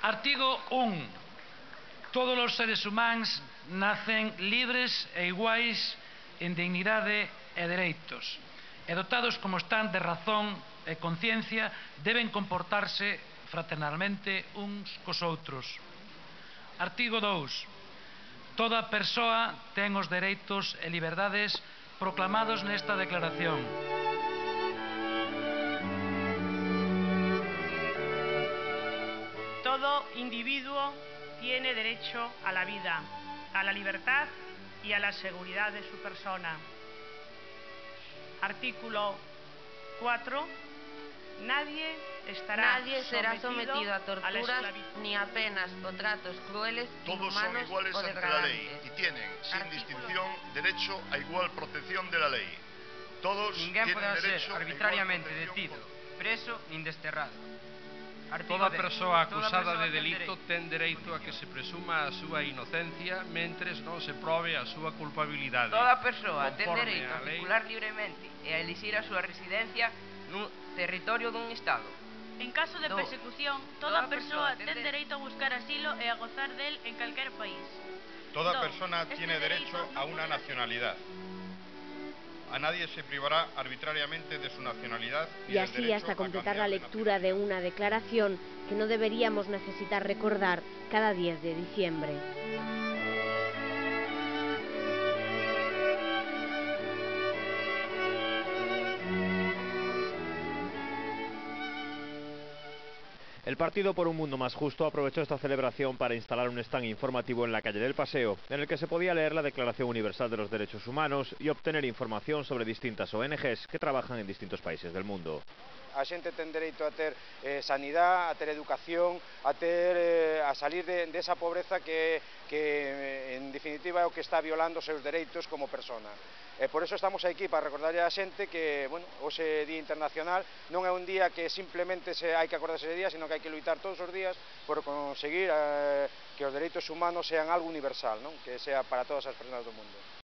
Artigo 1. Todos os seres humanos nacen libres e iguais en dignidade e dereitos, e dotados como están de razón e conciencia, deben comportarse fraternalmente uns cos outros. Artigo 2. Toda persoa ten os dereitos e liberdades proclamados nesta declaración. Todo individuo tiene derecho a la vida, a la libertad y a la seguridad de su persona. Artículo 4. Nadie será sometido a torturas ni a penas o tratos crueles, todos son inhumanos iguales o ante la ley degradantes. y tienen, sin distinción, derecho a igual protección de la ley. Todos Ninguén tienen poderá derecho ser a arbitrariamente igual detido, protección. preso nin desterrado. Toda persoa acusada de delito ten dereito a que se presuma a súa inocencia mentres non se probe a súa culpabilidade. Toda persoa ten Conforme dereito á a lei. circular libremente e a elixir a súa residencia nun territorio dun Estado. En caso de 2. persecución, toda persoa ten dereito a buscar asilo e a gozar del en calquer país. Toda 2. persona tiene derecho a una nacionalidad. A nadie se privará arbitrariamente de su nacionalidad. Y así hasta completar la lectura de una declaración que no deberíamos necesitar recordar cada 10 de diciembre. El Partido por un Mundo Más Justo aprovechó esta celebración para instalar un stand informativo en la calle del Paseo, en el que se podía leer la Declaración Universal de los Derechos Humanos y obtener información sobre distintas ONGs que trabajan en distintos países del mundo. A xente ten dereito a ter sanidade, a ter educación, a salir de esa pobreza que en definitiva é o que está violando os seus dereitos como persona. Por eso estamos aquí para recordarlle a xente que, bueno, hoxe Día Internacional non é un día que simplemente hai que acordarse ese día, sino que hai que luitar todos os días por conseguir que os dereitos humanos sean algo universal, non? Que sea para todas as persoas do mundo.